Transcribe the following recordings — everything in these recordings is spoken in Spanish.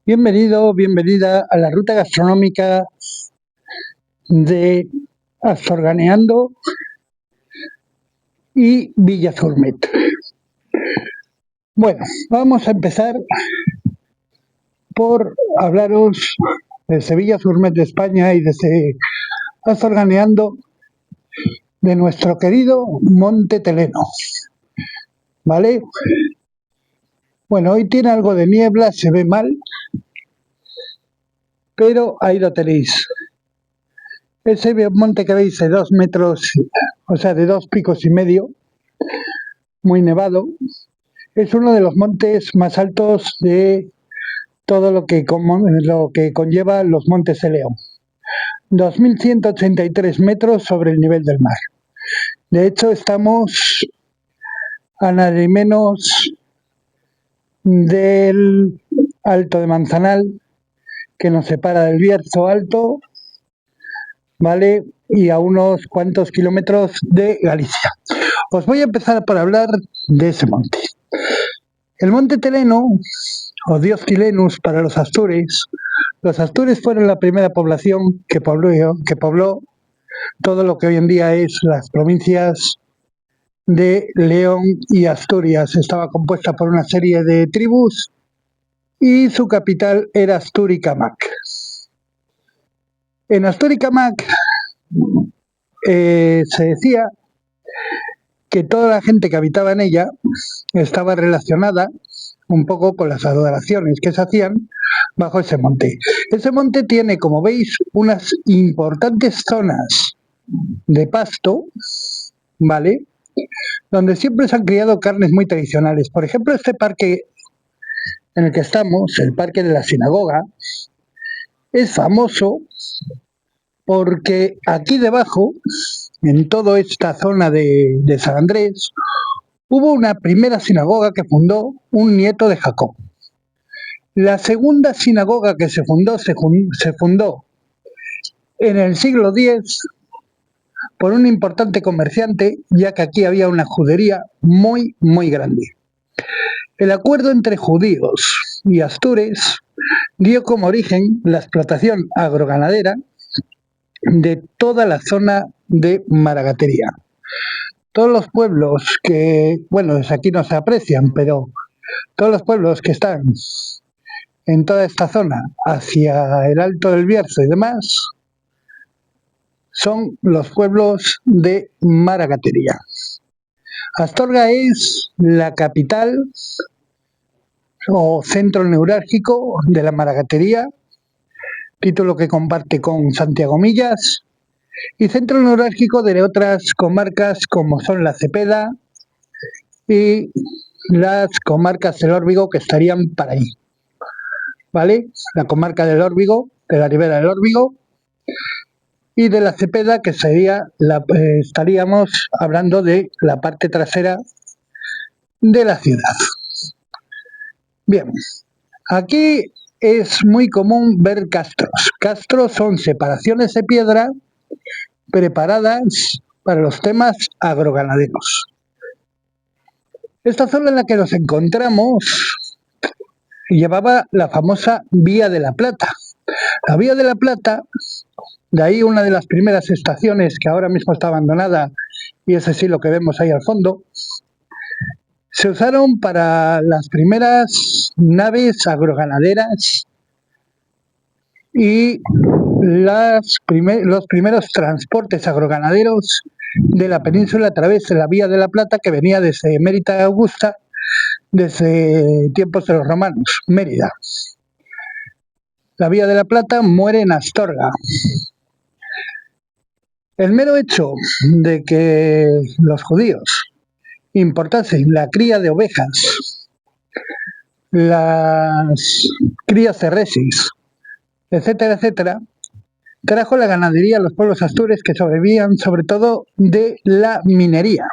Bienvenido, bienvenida a la ruta gastronómica de Astorganeando y Villa Gourmet. Bueno, vamos a empezar por hablaros de Sevilla Gourmet de España y desde Astorganeando de nuestro querido Monte Teleno. ¿Vale? Bueno, hoy tiene algo de niebla, se ve mal, pero ahí lo tenéis. Ese monte que veis de 2 metros, o sea, de 2 picos y medio, muy nevado, es uno de los montes más altos de todo lo que conlleva los Montes de León. 2.183 metros sobre el nivel del mar. De hecho, estamos a nada y menos del Alto de Manzanal, que nos separa del Bierzo Alto, ¿vale? Y a unos cuantos kilómetros de Galicia. Os voy a empezar por hablar de ese monte. El Monte Teleno, o Dios Tilenus para los astures fueron la primera población que pobló todo lo que hoy en día es las provincias de León y Asturias. Estaba compuesta por una serie de tribus y su capital era Asturicamac. En Asturicamac se decía que toda la gente que habitaba en ella estaba relacionada un poco con las adoraciones que se hacían bajo ese monte. Ese monte tiene, como veis, unas importantes zonas de pasto, ¿vale? Donde siempre se han criado carnes muy tradicionales. Por ejemplo, este parque en el que estamos, el Parque de la Sinagoga, es famoso porque aquí debajo, en toda esta zona de San Andrés, hubo una primera sinagoga que fundó un nieto de Jacob. La segunda sinagoga que se fundó en el siglo X por un importante comerciante, ya que aquí había una judería muy, muy grande. El acuerdo entre judíos y astures dio como origen la explotación agroganadera de toda la zona de Maragatería. Todos los pueblos que, bueno, desde aquí no se aprecian, pero todos los pueblos que están en toda esta zona hacia el Alto del Bierzo y demás son los pueblos de Maragatería. Astorga es la capital o centro neurálgico de la Maragatería, título que comparte con Santiago Millas, y centro neurálgico de otras comarcas como son la Cepeda y las comarcas del Órbigo que estarían para ahí, ¿vale? La comarca del Órbigo, de la ribera del Órbigo, y de la Cepeda, que estaríamos hablando de la parte trasera de la ciudad. Bien, aquí es muy común ver castros. Castros son separaciones de piedra preparadas para los temas agroganaderos. Esta zona en la que nos encontramos llevaba la famosa Vía de la Plata. La Vía de la Plata, de ahí una de las primeras estaciones que ahora mismo está abandonada, y ese sí lo que vemos ahí al fondo, se usaron para las primeras naves agroganaderas y los primeros transportes agroganaderos de la península a través de la Vía de la Plata, que venía desde Mérida Augusta, desde tiempos de los romanos, Mérida. La Vía de la Plata muere en Astorga. El mero hecho de que los judíos importasen la cría de ovejas, las crías de reses, etcétera, etcétera, trajo la ganadería a los pueblos astures, que sobrevivían sobre todo de la minería.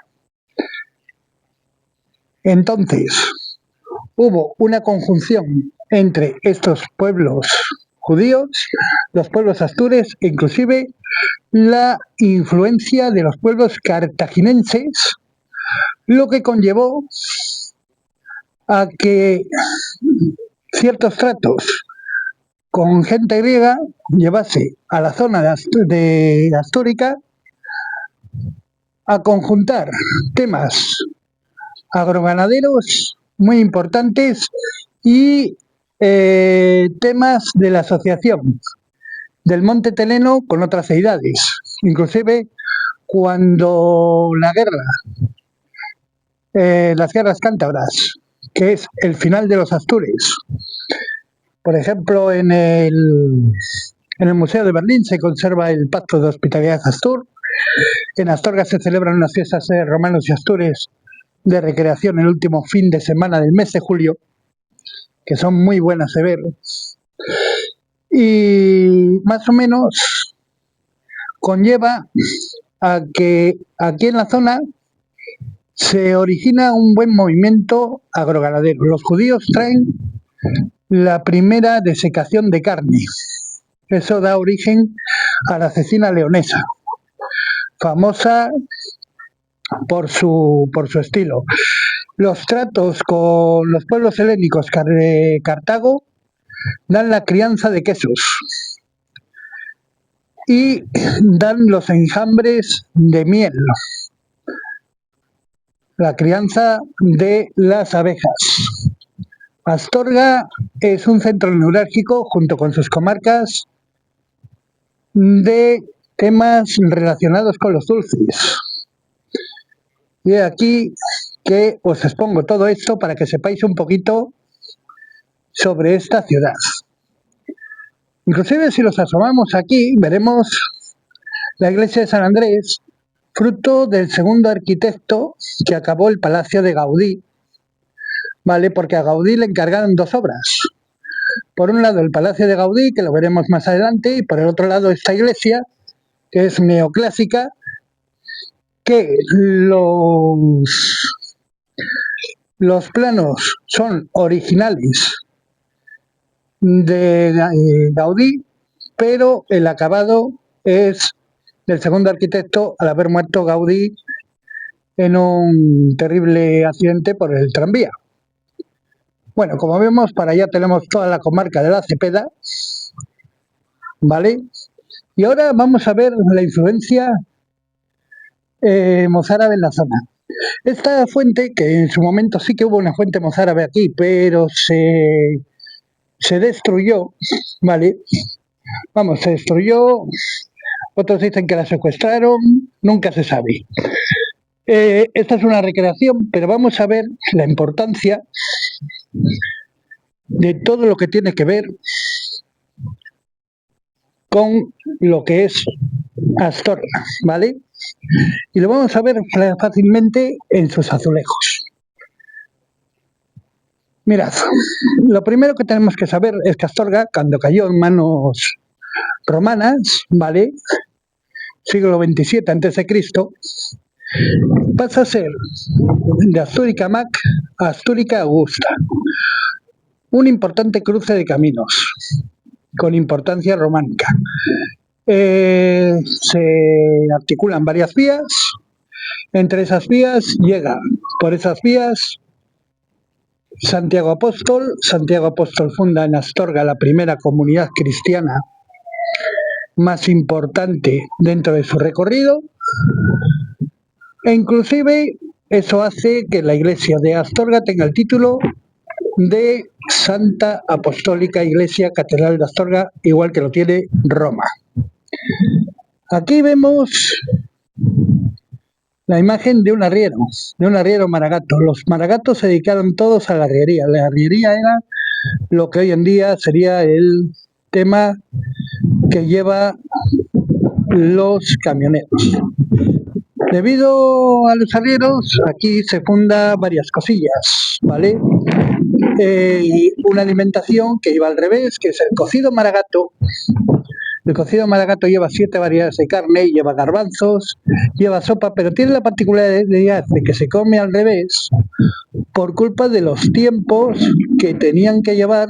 Entonces, hubo una conjunción entre estos pueblos judíos, los pueblos astures e inclusive la influencia de los pueblos cartaginenses, lo que conllevó a que ciertos tratos con gente griega, llevase a la zona de Astórica a conjuntar temas agroganaderos muy importantes y temas de la asociación del Monte Teleno con otras deidades. Inclusive cuando las guerras cántabras, que es el final de los Astures, por ejemplo, en el Museo de Berlín se conserva el Pacto de Hospitalidad Astur. En Astorga se celebran unas fiestas de romanos y astures de recreación el último fin de semana del mes de julio, que son muy buenas de ver. Y más o menos conlleva a que aquí en la zona se origina un buen movimiento agroganadero. Los judíos traen la primera desecación de carne. Eso da origen a la cecina leonesa, famosa por su estilo. Los tratos con los pueblos helénicos de Cartago dan la crianza de quesos y dan los enjambres de miel, la crianza de las abejas. Astorga es un centro neurálgico junto con sus comarcas de temas relacionados con los dulces. Y aquí que os expongo todo esto para que sepáis un poquito sobre esta ciudad. Inclusive si los asomamos aquí, veremos la iglesia de San Andrés, fruto del segundo arquitecto que acabó el Palacio de Gaudí, ¿vale? Porque a Gaudí le encargaron dos obras. Por un lado el Palacio de Gaudí, que lo veremos más adelante, y por el otro lado esta iglesia, que es neoclásica, que los planos son originales de Gaudí, pero el acabado es del segundo arquitecto al haber muerto Gaudí en un terrible accidente por el tranvía. Bueno, como vemos, para allá tenemos toda la comarca de la Cepeda, ¿vale? Y ahora vamos a ver la influencia mozárabe en la zona. Esta fuente, que en su momento sí que hubo una fuente mozárabe aquí, pero se destruyó, ¿vale? Vamos, se destruyó, otros dicen que la secuestraron, nunca se sabe. Esta es una recreación, pero vamos a ver la importancia de todo lo que tiene que ver con lo que es Astorga, ¿vale? Y lo vamos a ver fácilmente en sus azulejos. Mirad, lo primero que tenemos que saber es que Astorga, cuando cayó en manos romanas, ¿vale? Siglo XXVII a.C., pasa a ser de Astúrica Mac a Astúrica Augusta. Un importante cruce de caminos, con importancia románica. Se articulan varias vías. Entre esas vías llega por esas vías Santiago Apóstol. Santiago Apóstol funda en Astorga la primera comunidad cristiana más importante dentro de su recorrido, e inclusive eso hace que la iglesia de Astorga tenga el título de Santa Apostólica Iglesia Catedral de Astorga, igual que lo tiene Roma. Aquí vemos la imagen de un arriero maragato. Los maragatos se dedicaron todos a la arriería. La arriería era lo que hoy en día sería el tema que lleva los camioneros. Debido a los arrieros, aquí se funda varias cosillas, ¿vale? Una alimentación que iba al revés, que es el cocido maragato. El cocido maragato lleva 7 variedades de carne, lleva garbanzos, lleva sopa, pero tiene la particularidad de que se come al revés por culpa de los tiempos que tenían que llevar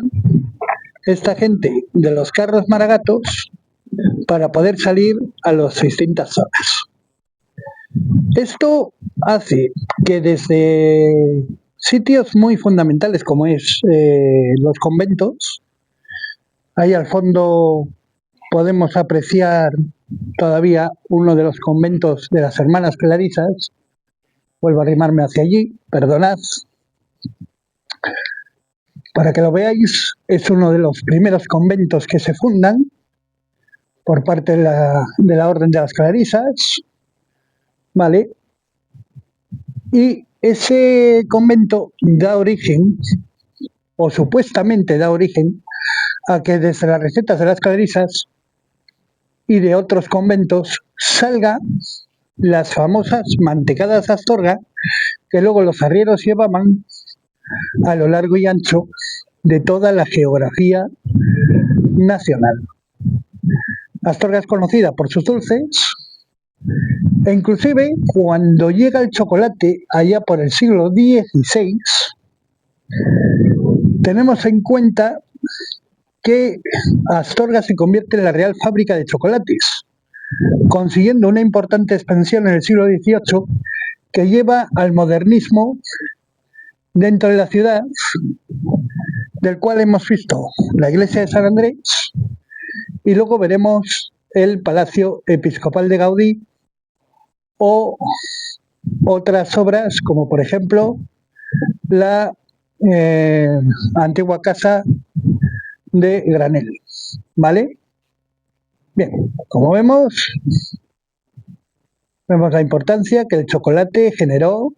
esta gente de los carros maragatos para poder salir a las distintas zonas. Esto hace que desde sitios muy fundamentales como es los conventos, Ahí al fondo podemos apreciar todavía uno de los conventos de las hermanas Clarisas. Vuelvo a arrimarme hacia allí, perdonad. Para que lo veáis, es uno de los primeros conventos que se fundan por parte de la Orden de las Clarisas, ¿vale? Y ese convento da origen, o supuestamente da origen, a que desde las recetas de las Clarisas y de otros conventos salga las famosas mantecadas de Astorga que luego los arrieros llevaban a lo largo y ancho de toda la geografía nacional. Astorga es conocida por sus dulces e inclusive cuando llega el chocolate allá por el siglo XVI, tenemos en cuenta que Astorga se convierte en la Real Fábrica de Chocolates, consiguiendo una importante expansión en el siglo XVIII que lleva al modernismo dentro de la ciudad, del cual hemos visto la iglesia de San Andrés y luego veremos el Palacio Episcopal de Gaudí o otras obras como por ejemplo la antigua casa de Granel, ¿vale? Bien, como vemos la importancia que el chocolate generó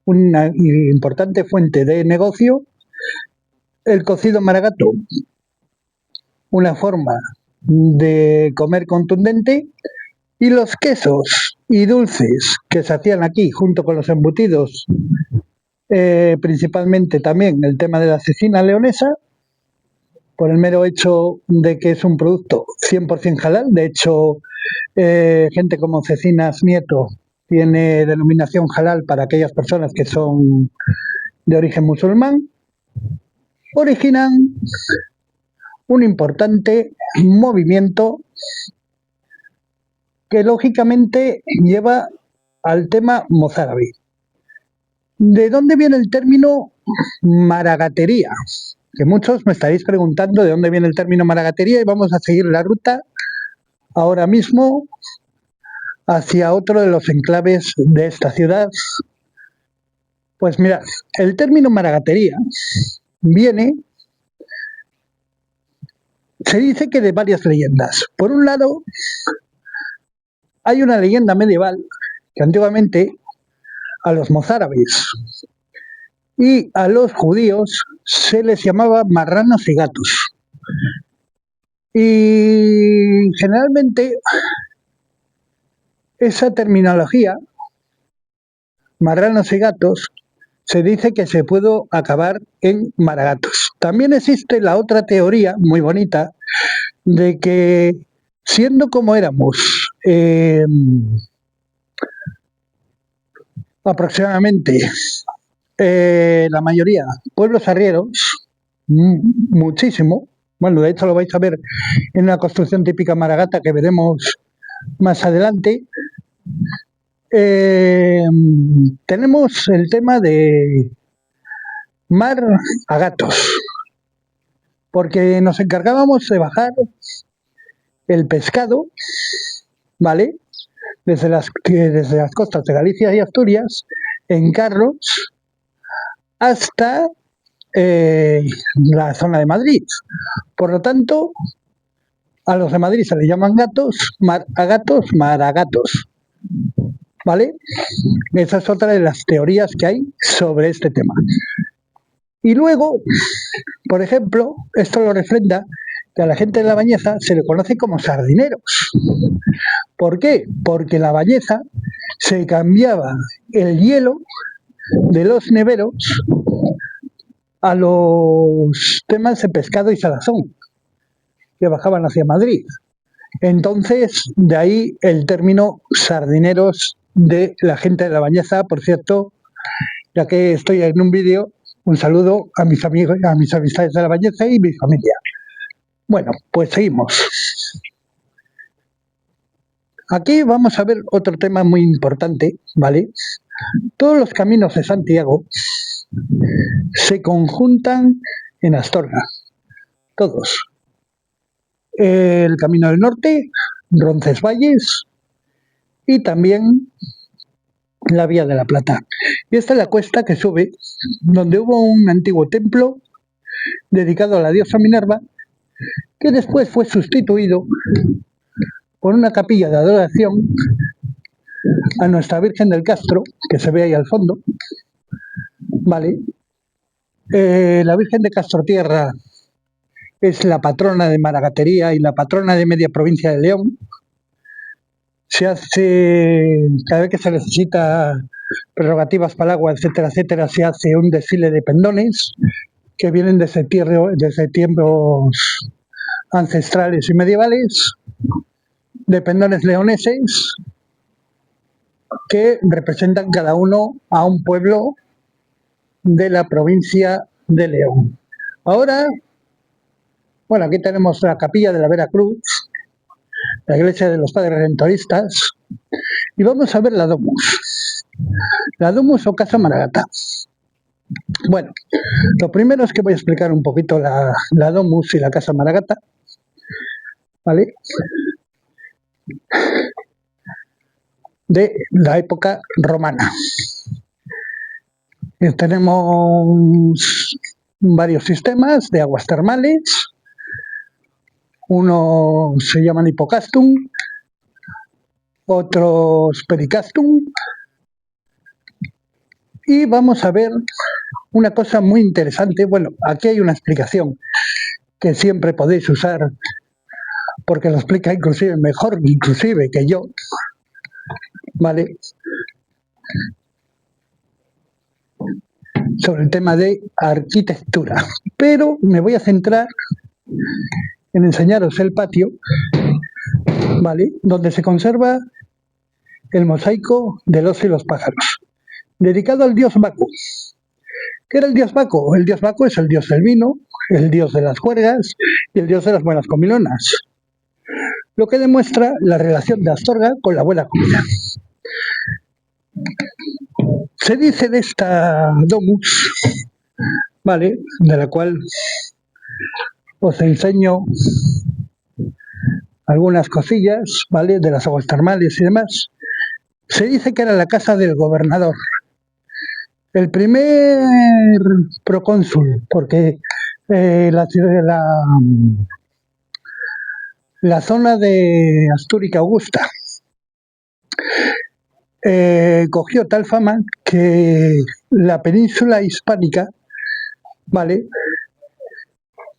una importante fuente de negocio, el cocido maragato, una forma de comer contundente, y los quesos y dulces que se hacían aquí junto con los embutidos, principalmente también el tema de la cecina leonesa, por el mero hecho de que es un producto 100% halal. De hecho, gente como Cecinas Nieto tiene denominación halal para aquellas personas que son de origen musulmán, originan un importante movimiento que lógicamente lleva al tema mozárabe. ¿De dónde viene el término maragatería? Que muchos me estaréis preguntando de dónde viene el término maragatería y vamos a seguir la ruta ahora mismo hacia otro de los enclaves de esta ciudad. Pues mirad, el término maragatería viene, se dice que de varias leyendas. Por un lado, hay una leyenda medieval que antiguamente a los mozárabes y a los judíos se les llamaba marranos y gatos. Y generalmente esa terminología, marranos y gatos, se dice que se puede acabar en maragatos. También existe la otra teoría muy bonita de que siendo como éramos aproximadamente la mayoría pueblos arrieros, muchísimo, bueno, de hecho lo vais a ver en una construcción típica maragata que veremos más adelante, tenemos el tema de mar a gatos, porque nos encargábamos de bajar el pescado, ¿vale? Desde las costas de Galicia y Asturias, en carros, hasta la zona de Madrid. Por lo tanto, a los de Madrid se les llaman gatos, maragatos, ¿vale? Esa es otra de las teorías que hay sobre este tema. Y luego, por ejemplo, esto lo refrenda que a la gente de La Bañeza se le conoce como sardineros. ¿Por qué? Porque en La Bañeza se cambiaba el hielo de los neveros a los temas de pescado y salazón que bajaban hacia Madrid. Entonces, de ahí el término sardineros de la gente de La Bañeza. Por cierto, ya que estoy en un vídeo, un saludo a mis amigos, a mis amistades de La Bañeza y mi familia. Bueno, pues seguimos. Aquí vamos a ver otro tema muy importante, ¿vale? Todos los caminos de Santiago se conjuntan en Astorga, todos. el Camino del Norte, Roncesvalles y también la Vía de la Plata. Y esta es la cuesta que sube, donde hubo un antiguo templo dedicado a la diosa Minerva, que después fue sustituido por una capilla de adoración a Nuestra Virgen del Castro, que se ve ahí al fondo, ¿vale? La Virgen de Castrotierra es la patrona de Maragatería y la patrona de media provincia de León. Se hace, cada vez que se necesita prerrogativas para el agua, etcétera, etcétera, se hace un desfile de pendones que vienen desde tiempos ancestrales y medievales, de pendones leoneses que representan cada uno a un pueblo de la provincia de León. Ahora, bueno, aquí tenemos la capilla de la Veracruz, la iglesia de los Padres Redentoristas, y vamos a ver la Domus. La Domus o Casa Maragata. Bueno, lo primero es que voy a explicar un poquito la Domus y la Casa Maragata, ¿vale? De la época romana. Tenemos varios sistemas de aguas termales. Unos se llaman Hipocastum, otros Pericastum. Y vamos a ver una cosa muy interesante. Bueno, aquí hay una explicación que siempre podéis usar, porque lo explica inclusive mejor inclusive que yo, ¿vale? Sobre el tema de arquitectura. Pero me voy a centrar en enseñaros el patio, ¿vale? Donde se conserva el mosaico del oso y los pájaros, dedicado al dios Baco. ¿Qué era el dios Baco? El dios Baco es el dios del vino, el dios de las juergas y el dios de las buenas comilonas, lo que demuestra la relación de Astorga con la buena comida. Se dice de esta domus, ¿vale?, de la cual os enseño algunas cosillas, ¿vale?, de las aguas termales y demás. Se dice que era la casa del gobernador, el primer procónsul, porque la zona de Astúrica Augusta cogió tal fama que la península hispánica, ¿vale?,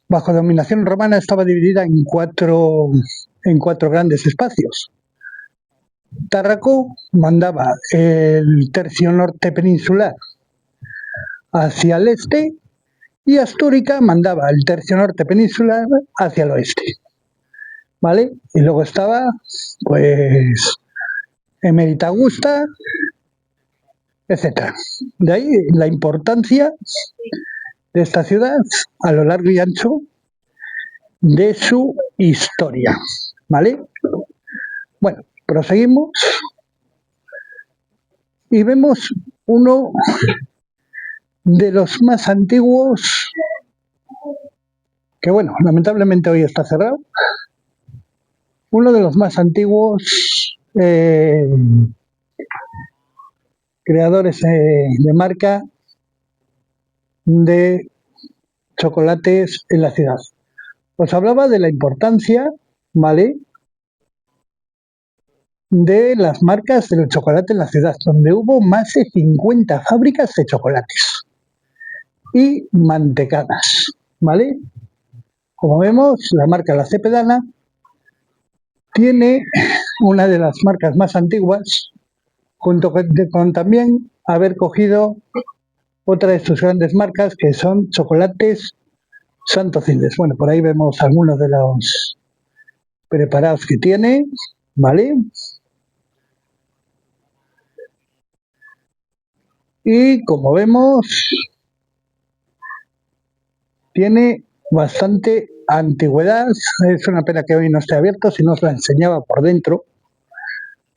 bajo dominación romana estaba dividida en cuatro grandes espacios. Tárraco mandaba el tercio norte peninsular hacia el este y Astúrica mandaba el tercio norte peninsular hacia el oeste, ¿vale? Y luego estaba, pues, Emérita Augusta, etcétera. De ahí la importancia de esta ciudad a lo largo y ancho de su historia, ¿vale? Bueno, proseguimos y vemos uno de los más antiguos, que bueno, lamentablemente hoy está cerrado, uno de los más antiguos creadores de marca de chocolates en la ciudad. Os hablaba de la importancia, ¿vale?, de las marcas del chocolate en la ciudad, donde hubo más de 50 fábricas de chocolates y mantecadas, ¿vale? Como vemos, la marca La Cepedana tiene una de las marcas más antiguas, junto con también haber cogido otra de sus grandes marcas, que son Chocolates Santo Cildes. Bueno, por ahí vemos algunos de los preparados que tiene, ¿vale? Y como vemos, tiene bastante antigüedad. Es una pena que hoy no esté abierto, si no os la enseñaba por dentro,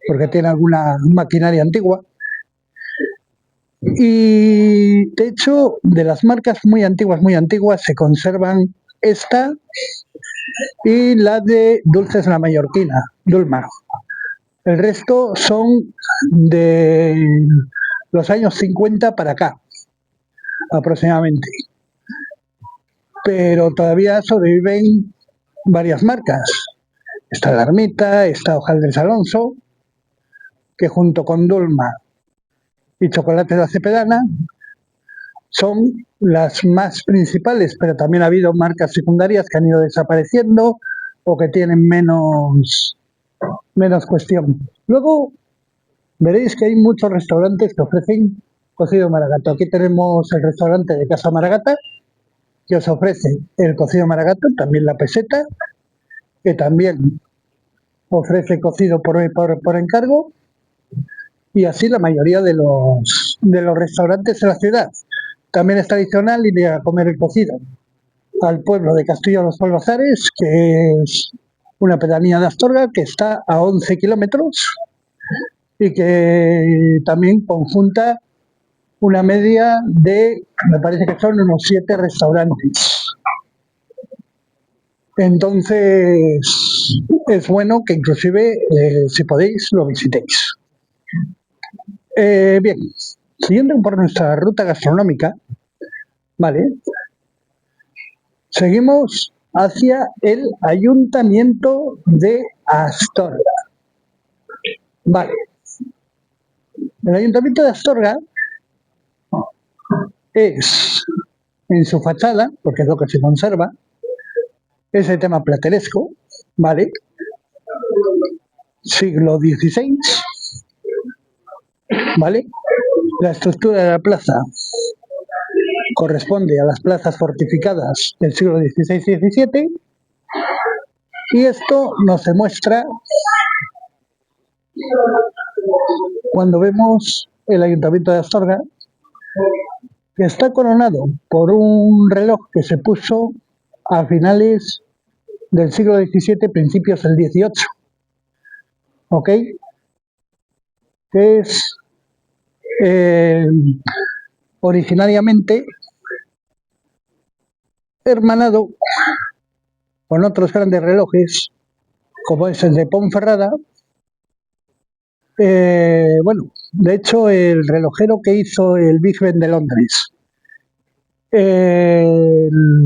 porque tiene alguna maquinaria antigua. Y de hecho, de las marcas muy antiguas se conservan esta y la de Dulces La Mallorquina, Dulma. El resto son de los años 50 para acá, aproximadamente. Pero todavía sobreviven varias marcas. Está La Ermita, está Hojaldres Alonso, que junto con Dulma y Chocolate La Cepedana son las más principales, pero también ha habido marcas secundarias que han ido desapareciendo o que tienen menos cuestión. Luego veréis que hay muchos restaurantes que ofrecen cocido maragato. Aquí tenemos el restaurante de Casa Maragata, que os ofrece el cocido maragato, también la peseta, que también ofrece cocido por encargo, y así la mayoría de los restaurantes en la ciudad. También es tradicional ir a comer el cocido al pueblo de Castillo de los Polvazares, que es una pedanía de Astorga que está a 11 kilómetros y que también conjunta una media de, me parece que son unos 7 restaurantes. Entonces, es bueno que inclusive, si podéis, lo visitéis. Bien, siguiendo por nuestra ruta gastronómica, ¿vale? Seguimos hacia el Ayuntamiento de Astorga. Vale. El Ayuntamiento de Astorga es, en su fachada, porque es lo que se conserva, ese tema plateresco, ¿vale? Siglo XVI, ¿vale? La estructura de la plaza corresponde a las plazas fortificadas del siglo XVI y XVII, y esto nos demuestra cuando vemos el Ayuntamiento de Astorga, que está coronado por un reloj que se puso a finales del siglo XVII, principios del XVIII, ¿ok? Que es originariamente hermanado con otros grandes relojes, como es el de Ponferrada. Bueno, de hecho, el relojero que hizo el Big Ben de Londres, el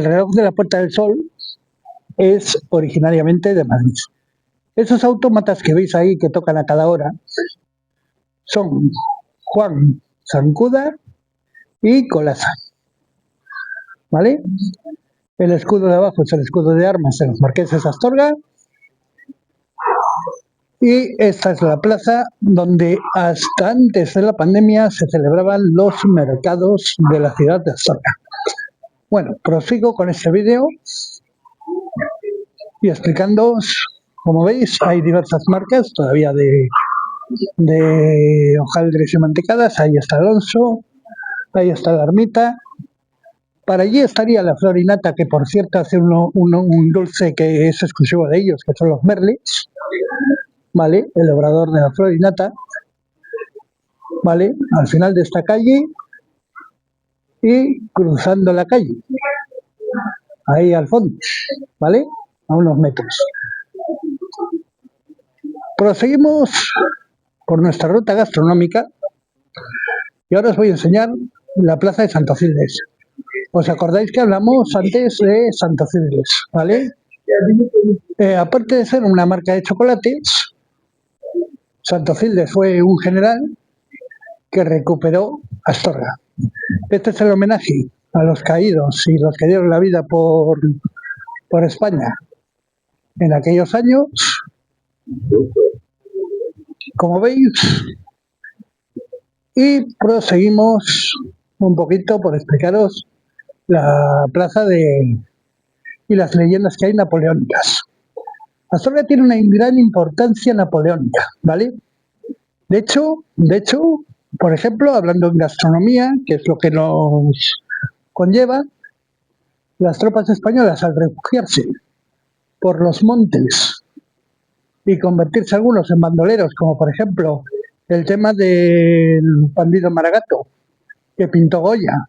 reloj de la Puerta del Sol, es originariamente de Madrid. Esos autómatas que veis ahí que tocan a cada hora son Juan Zancuda y Colaza, ¿vale? El escudo de abajo es el escudo de armas de los marqueses de Astorga, y esta es la plaza donde hasta antes de la pandemia se celebraban los mercados de la ciudad de Astorga. Bueno, prosigo con este vídeo y explicándoos. Como veis, hay diversas marcas todavía de hojaldres y mantecadas. Ahí está Alonso, ahí está La Ermita. Para allí estaría la Florinata, que por cierto hace un dulce que es exclusivo de ellos, que son los merles, ¿vale? El obrador de la Florinata, ¿vale? Al final de esta calle y cruzando la calle, ahí al fondo, ¿vale? A unos metros. Proseguimos por nuestra ruta gastronómica y ahora os voy a enseñar la plaza de Santocildes. ¿Os acordáis que hablamos antes de Santocildes, ¿vale? Aparte de ser una marca de chocolates, Santocildes fue un general que recuperó Astorga. Este es el homenaje a los caídos y los que dieron la vida por España en aquellos años. Como veis, y proseguimos un poquito por explicaros la plaza y las leyendas que hay napoleónicas. Astorga tiene una gran importancia napoleónica, ¿vale? De hecho, por ejemplo, hablando en gastronomía, que es lo que nos conlleva, las tropas españolas, al refugiarse por los montes y convertirse algunos en bandoleros, como por ejemplo el tema del bandido Maragato, que pintó Goya,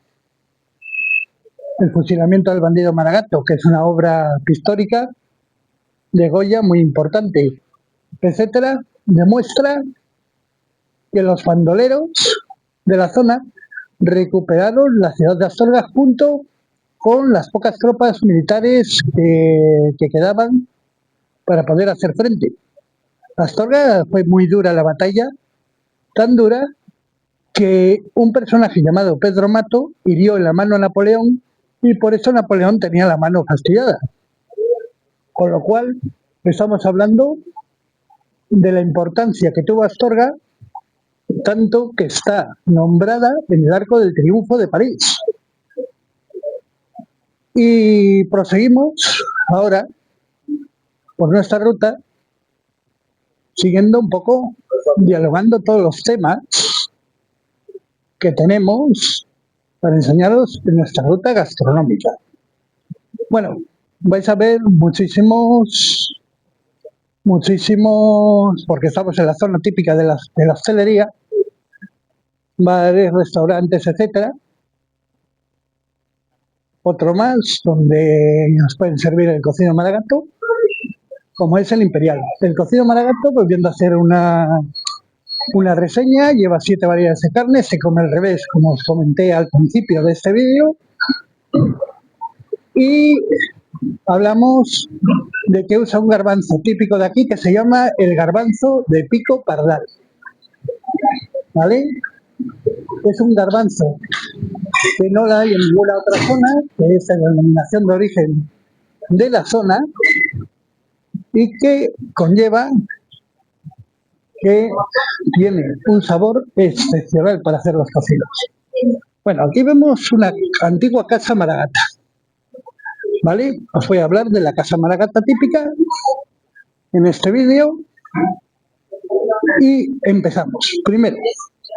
el fusilamiento del bandido Maragato, que es una obra pictórica de Goya muy importante, etcétera, demuestra que los bandoleros de la zona recuperaron la ciudad de Astorga junto con las pocas tropas militares que quedaban para poder hacer frente. Astorga fue muy dura la batalla, tan dura que un personaje llamado Pedro Mato hirió en la mano a Napoleón y por eso Napoleón tenía la mano fastidiada. Con lo cual, estamos hablando de la importancia que tuvo Astorga, tanto que está nombrada en el Arco del Triunfo de París. Y proseguimos ahora por nuestra ruta, siguiendo un poco, dialogando todos los temas que tenemos para enseñaros en nuestra ruta gastronómica. Bueno, vais a ver muchísimos, porque estamos en la zona típica de la hostelería, bares, restaurantes, etcétera. Otro más donde nos pueden servir el cocido maragato, como es el imperial. El cocido maragato, pues viendo a hacer una reseña, lleva 7 variedades de carne, se come al revés, como os comenté al principio de este vídeo. Y hablamos de que usa un garbanzo típico de aquí que se llama el garbanzo de pico pardal. ¿Vale? Es un garbanzo que no la hay en ninguna otra zona, que es la denominación de origen de la zona y que conlleva que tiene un sabor excepcional para hacer los cocidos. Bueno, aquí vemos una antigua casa maragata. ¿Vale? Os voy a hablar de la casa maragata típica en este vídeo y empezamos. Primero,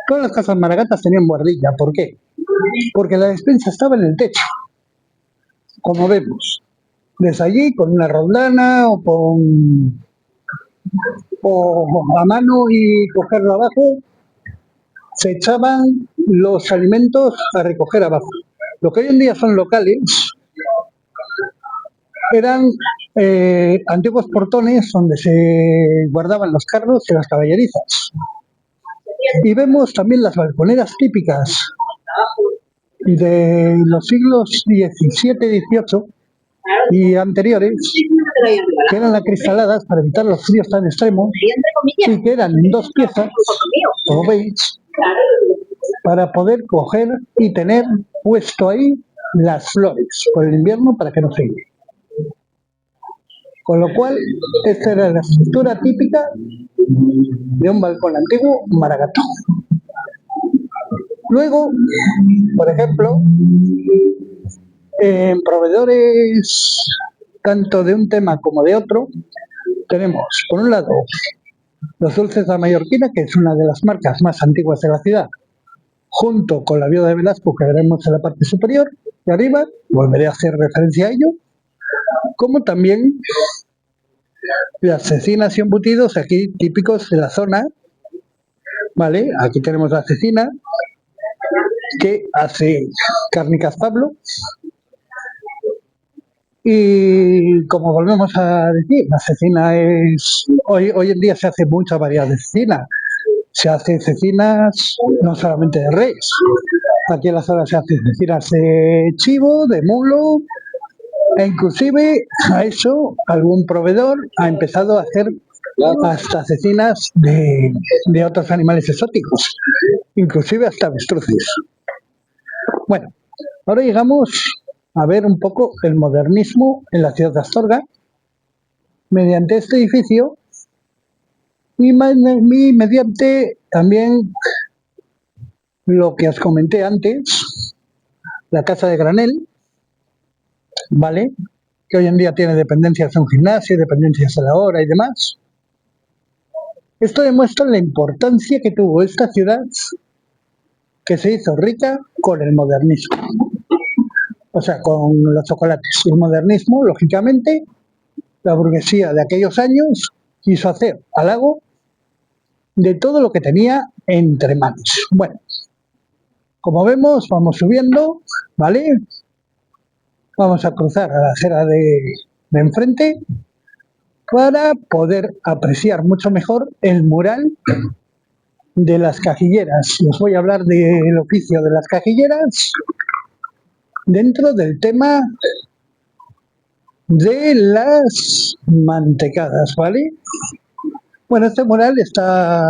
todas las casas maragatas tenían buhardilla. ¿Por qué? Porque la despensa estaba en el techo, como vemos. Desde allí, con una roldana o a mano y cogerlo abajo, se echaban los alimentos a recoger abajo. Lo que hoy en día son locales eran antiguos portones donde se guardaban los carros y las caballerizas. Y vemos también las balconeras típicas de los siglos XVII, XVIII y anteriores, que eran acristaladas para evitar los fríos tan extremos y que eran en 2 piezas, como veis, para poder coger y tener puesto ahí las flores por el invierno para que no se queden. Con lo cual, esta era la estructura típica de un balcón antiguo maragato. Luego, por ejemplo, en proveedores tanto de un tema como de otro, tenemos, por un lado, los dulces de la Mallorquina, que es una de las marcas más antiguas de la ciudad, junto con la viuda de Velasco, que veremos en la parte superior de arriba, volveré a hacer referencia a ello, como también las cecinas y embutidos aquí típicos de la zona, ¿vale? Aquí tenemos la cecina que hace Cárnicas Pablo y como volvemos a decir, la cecina es, hoy en día se hace mucha variedad de cecina, se hace cecinas no solamente de res, aquí en la zona se hace cecinas de chivo, de mulo, e inclusive a eso algún proveedor ha empezado a hacer hasta cecinas de otros animales exóticos, inclusive hasta avestruces. Bueno, ahora llegamos a ver un poco el modernismo en la ciudad de Astorga mediante este edificio y mediante también lo que os comenté antes, la Casa de Granel, ¿vale? Que hoy en día tiene dependencias de un gimnasio, dependencias de la hora y demás. Esto demuestra la importancia que tuvo esta ciudad, que se hizo rica con el modernismo, o sea, con los chocolates. El modernismo, lógicamente, la burguesía de aquellos años quiso hacer halago de todo lo que tenía entre manos. Bueno, como vemos, vamos subiendo, ¿vale? Vamos a cruzar a la acera de enfrente para poder apreciar mucho mejor el mural de las cajilleras. Os voy a hablar del oficio de las cajilleras dentro del tema de las mantecadas, ¿vale? Bueno, este mural está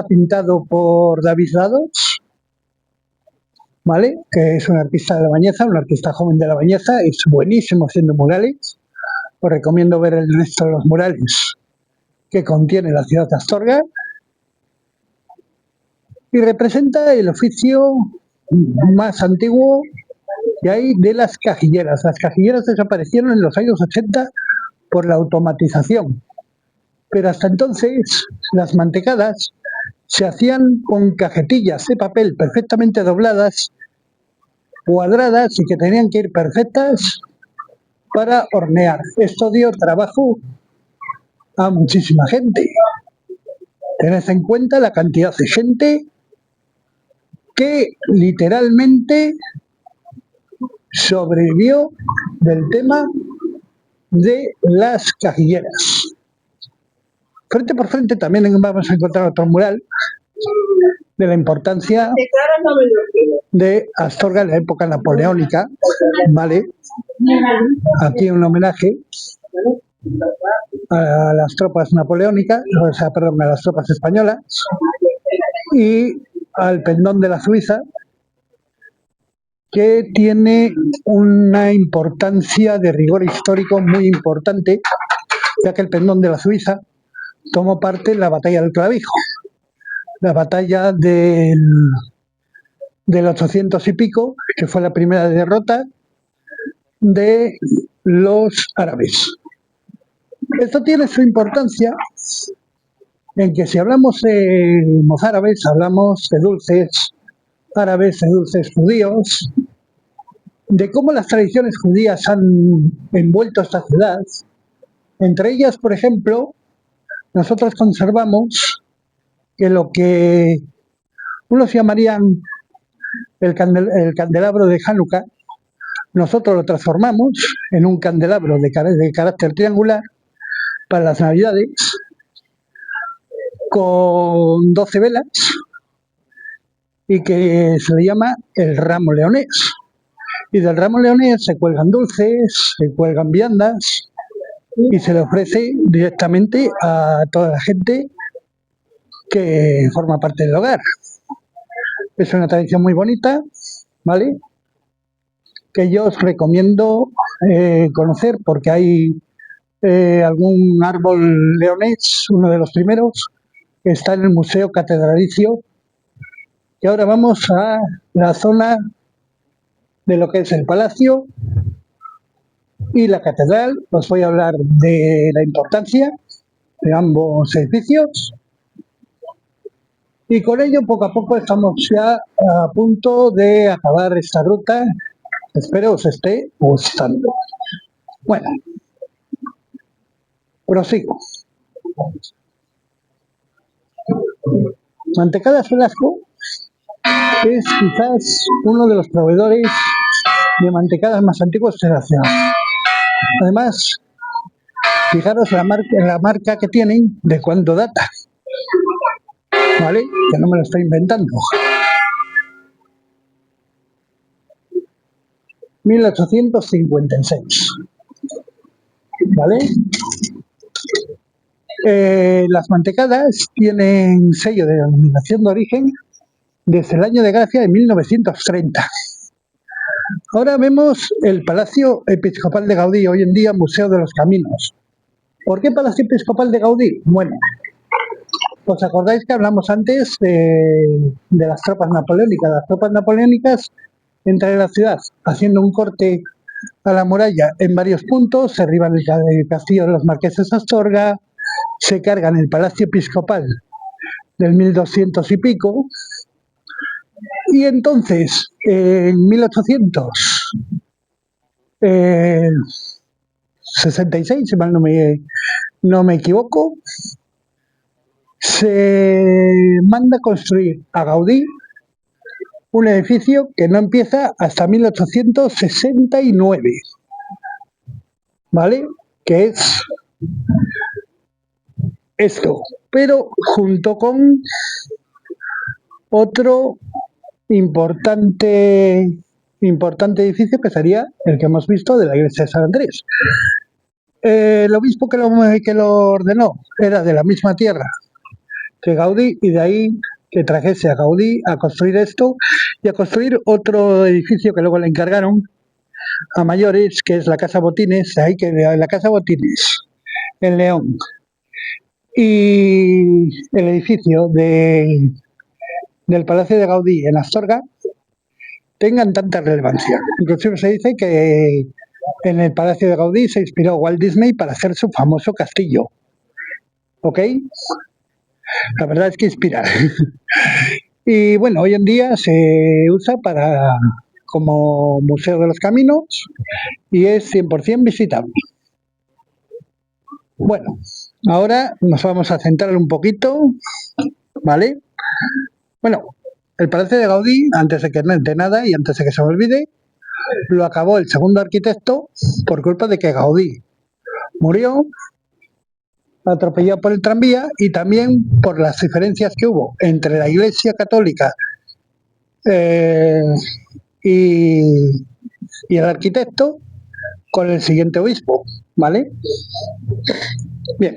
pintado por David Lados, ¿vale? Que es un artista de La Bañeza, un artista joven de La Bañeza, es buenísimo haciendo murales. Os recomiendo ver el resto de los murales que contiene la ciudad de Astorga y representa el oficio más antiguo que hay de las cajilleras. Las cajilleras desaparecieron en los años 80 por la automatización, pero hasta entonces las mantecadas se hacían con cajetillas de papel perfectamente dobladas, cuadradas y que tenían que ir perfectas para hornear. Esto dio trabajo a muchísima gente. Tened en cuenta la cantidad de gente que literalmente sobrevivió del tema de las cajilleras. Frente por frente también vamos a encontrar otro mural de la importancia de Astorga en la época napoleónica, ¿vale? Aquí un homenaje a las tropas napoleónicas, o sea, perdón, a las tropas españolas y al pendón de la Suiza, que tiene una importancia de rigor histórico muy importante, ya que el pendón de la Suiza tomó parte en la batalla del Clavijo, la batalla del 800 y pico, que fue la primera derrota de los árabes. Esto tiene su importancia en que si hablamos de mozárabes, hablamos de dulces árabes, de dulces judíos, de cómo las tradiciones judías han envuelto esta ciudad. Entre ellas, por ejemplo, nosotros conservamos que lo que unos llamarían el candelabro de Hanukkah, nosotros lo transformamos en un candelabro de carácter triangular para las Navidades, con 12 velas, y que se le llama el ramo leonés. Y del ramo leonés se cuelgan dulces, se cuelgan viandas y se le ofrece directamente a toda la gente que forma parte del hogar. Es una tradición muy bonita, ¿vale? Que yo os recomiendo conocer, porque hay algún árbol leonés, uno de los primeros, que está en el Museo Catedralicio. Y ahora vamos a la zona de lo que es el palacio y la catedral. Os voy a hablar de la importancia de ambos edificios. Y con ello, poco a poco, estamos ya a punto de acabar esta ruta. Espero os esté gustando. Bueno, prosigo. Mantecadas Velasco es quizás uno de los proveedores de mantecadas más antiguos de la ciudad. Además, fijaros la marca que tienen, de cuándo data, ¿vale? Que no me lo estoy inventando. 1856, ¿vale? Las mantecadas tienen sello de denominación de origen desde el año de gracia de 1930. Ahora vemos el Palacio Episcopal de Gaudí, hoy en día Museo de los Caminos. ¿Por qué Palacio Episcopal de Gaudí? Bueno, ¿os acordáis que hablamos antes de las tropas napoleónicas? Las tropas napoleónicas entran en la ciudad haciendo un corte a la muralla en varios puntos, se derriban el castillo de los marqueses de Astorga, se cargan el Palacio Episcopal del 1200 y pico, y entonces en 1866, si mal no me equivoco, se manda construir a Gaudí un edificio que no empieza hasta 1869, ¿vale? Que es esto, pero junto con otro importante edificio que sería el que hemos visto de la iglesia de San Andrés. El obispo que lo ordenó era de la misma tierra que Gaudí, y de ahí que trajese a Gaudí a construir esto y a construir otro edificio que luego le encargaron a mayores, que es la Casa Botines, ahí que la Casa Botines en León, y el edificio del Palacio de Gaudí en Astorga tengan tanta relevancia. Inclusive se dice que en el Palacio de Gaudí se inspiró Walt Disney para hacer su famoso castillo. ¿Ok? La verdad es que inspira. Y bueno, hoy en día se usa como Museo de los Caminos y es 100% visitable. Bueno, ahora nos vamos a centrar un poquito, ¿vale? Bueno, el Palacio de Gaudí, antes de nada y antes de que se me olvide, lo acabó el segundo arquitecto por culpa de que Gaudí murió atropellado por el tranvía y también por las diferencias que hubo entre la Iglesia Católica y el arquitecto con el siguiente obispo, ¿vale? Bien,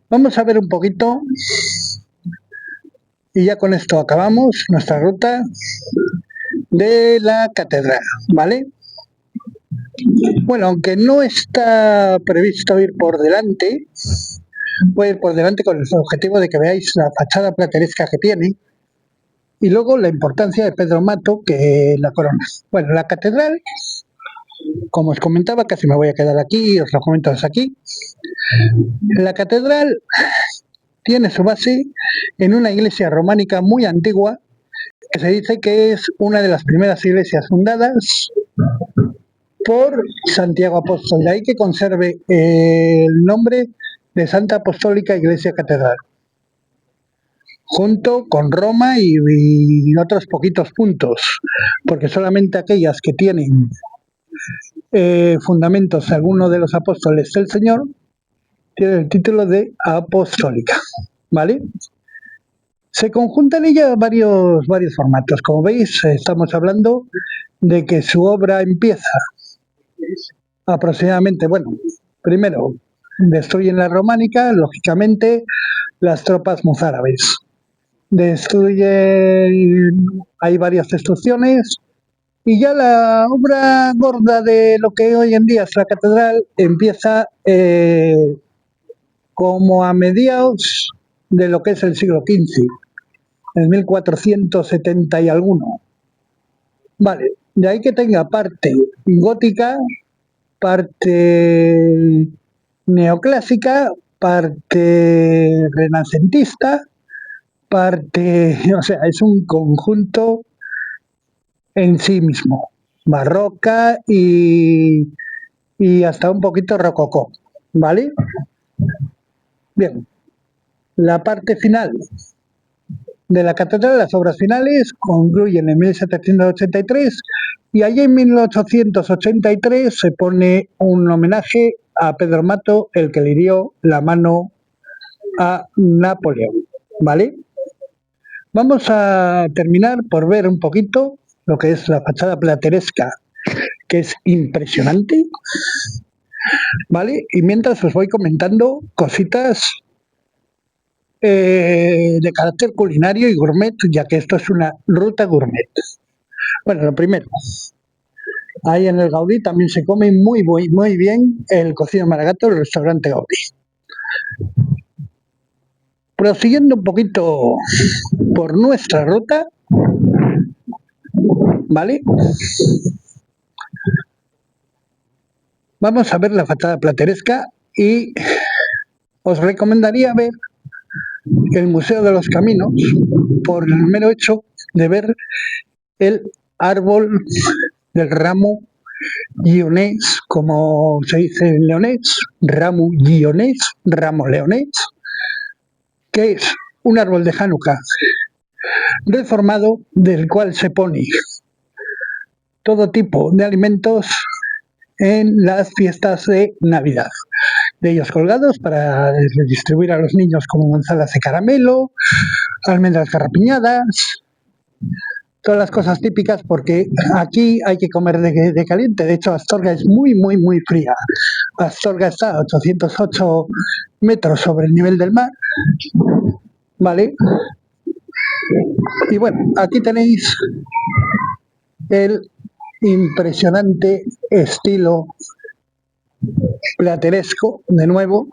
vamos a ver un poquito y ya con esto acabamos nuestra ruta de la catedral, ¿vale? Bueno, aunque no está previsto ir por delante, voy a ir por delante con el objetivo de que veáis la fachada plateresca que tiene y luego la importancia de Pedro Mato que la corona. Bueno, la catedral, como os comentaba, casi me voy a quedar aquí, os lo comento desde aquí. La catedral tiene su base en una iglesia románica muy antigua que se dice que es una de las primeras iglesias fundadas por Santiago Apóstol, de ahí que conserve el nombre de Santa Apostólica Iglesia Catedral, junto con Roma y otros poquitos puntos, porque solamente aquellas que tienen fundamentos alguno de los apóstoles del Señor tienen el título de apostólica, ¿vale? Se conjuntan en ella varios formatos. Como veis, estamos hablando de que su obra empieza aproximadamente, bueno, primero destruyen la románica, lógicamente las tropas mozárabes. Hay varias destrucciones y ya la obra gorda de lo que hoy en día es la catedral empieza como a mediados de lo que es el siglo XV, en 1470 y alguno. Vale, de ahí que tenga parte gótica, parte neoclásica, parte renacentista, parte, o sea, es un conjunto en sí mismo, barroca y hasta un poquito rococó, ¿vale? Bien, la parte final de la catedral, las obras finales, concluyen en 1783 y allí en 1883 se pone un homenaje a Pedro Mato, el que le dio la mano a Napoleón, ¿vale? Vamos a terminar por ver un poquito lo que es la fachada plateresca, que es impresionante, ¿vale? Y mientras os voy comentando cositas de carácter culinario y gourmet, ya que esto es una ruta gourmet. Bueno, lo primero, ahí en el Gaudí también se come muy bien el cocido maragato del restaurante Gaudí. Prosiguiendo un poquito por nuestra ruta, ¿vale? Vamos a ver la fachada plateresca y os recomendaría ver el Museo de los Caminos por el mero hecho de ver el árbol del ramo guionés, como se dice en leonés, ramo guionés, ramo leonés, que es un árbol de Hanukkah reformado del cual se pone todo tipo de alimentos en las fiestas de Navidad. De ellos colgados para distribuir a los niños como manzanas de caramelo, almendras garrapiñadas, todas las cosas típicas, porque aquí hay que comer de caliente. De hecho, Astorga es muy, muy, muy fría. Astorga está a 808 metros sobre el nivel del mar, ¿vale? Y bueno, aquí tenéis el impresionante estilo plateresco, de nuevo,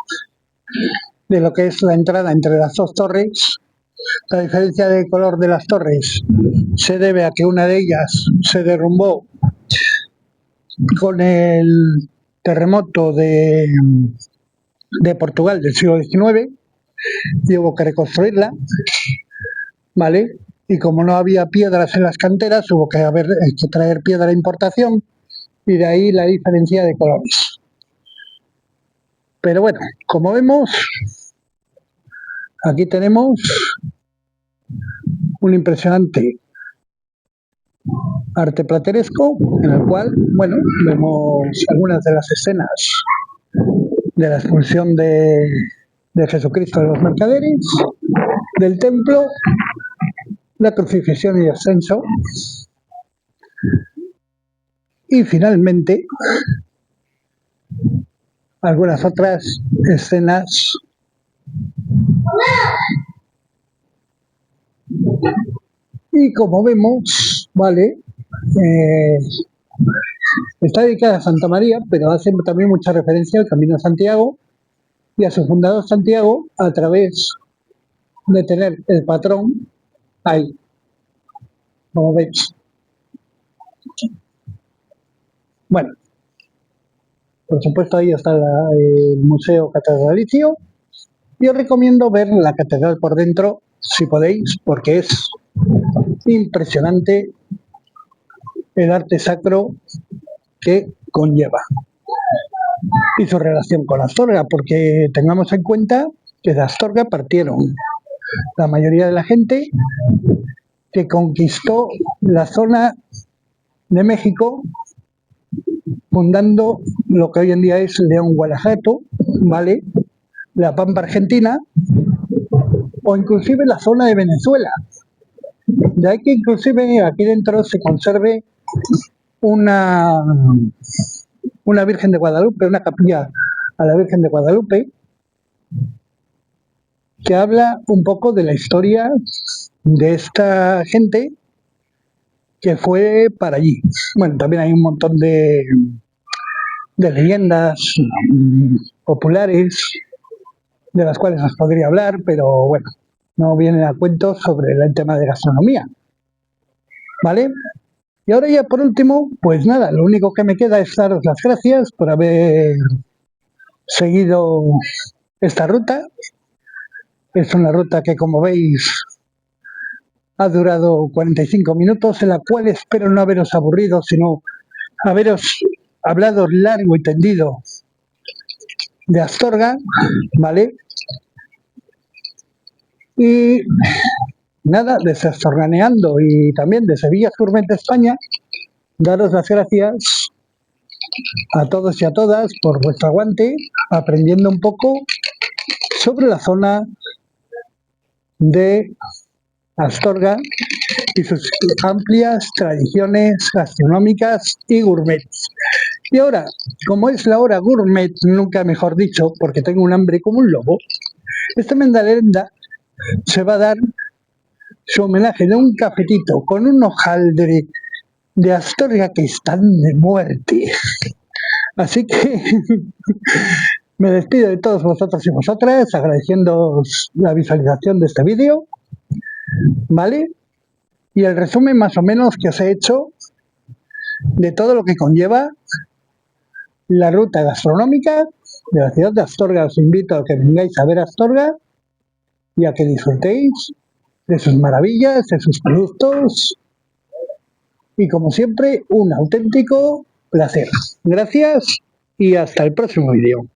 de lo que es la entrada entre las dos torres. La diferencia de color de las torres se debe a que una de ellas se derrumbó con el terremoto de Portugal del siglo XIX y hubo que reconstruirla, ¿vale? Y como no había piedras en las canteras, hubo que traer piedra de importación y de ahí la diferencia de colores. Pero bueno, como vemos, aquí tenemos un impresionante arte plateresco en el cual, bueno, vemos algunas de las escenas de la expulsión de Jesucristo de los mercaderes, del templo, la crucifixión y ascenso, y finalmente algunas otras escenas y como vemos, vale, está dedicada a Santa María, pero hace también mucha referencia al Camino de Santiago y a su fundador Santiago a través de tener el patrón ahí, como veis. Bueno, por supuesto ahí está el Museo Catedralicio y os recomiendo ver la catedral por dentro si podéis, porque es impresionante el arte sacro que conlleva y su relación con Astorga, porque tengamos en cuenta que de Astorga partieron la mayoría de la gente que conquistó la zona de México fundando lo que hoy en día es León, Guanajuato, ¿vale? La Pampa Argentina o inclusive la zona de Venezuela. De ahí que inclusive aquí dentro se conserve una Virgen de Guadalupe, una capilla a la Virgen de Guadalupe, que habla un poco de la historia de esta gente que fue para allí. Bueno, también hay un montón de leyendas populares de las cuales os podría hablar, pero bueno, no viene a cuento sobre el tema de gastronomía, ¿vale? Y ahora ya por último, pues nada, lo único que me queda es daros las gracias por haber seguido esta ruta. Es una ruta que, como veis, ha durado 45 minutos, en la cual espero no haberos aburrido, sino haberos hablado largo y tendido de Astorga, ¿vale? Y nada, desde Astorganeando y también de Sevilla Gourmet España, daros las gracias a todos y a todas por vuestro aguante, aprendiendo un poco sobre la zona de Astorga y sus amplias tradiciones gastronómicas y gourmet. Y ahora, como es la hora gourmet, nunca mejor dicho, porque tengo un hambre como un lobo, esta mendalenda se va a dar su homenaje de un cafetito con un hojaldre de Astorga que están de muerte. Así que me despido de todos vosotros y vosotras, agradeciéndoos la visualización de este vídeo, ¿vale? Y el resumen más o menos que os he hecho de todo lo que conlleva la ruta gastronómica de la ciudad de Astorga. Os invito a que vengáis a ver Astorga y a que disfrutéis de sus maravillas, de sus productos y, como siempre, un auténtico placer. Gracias y hasta el próximo vídeo.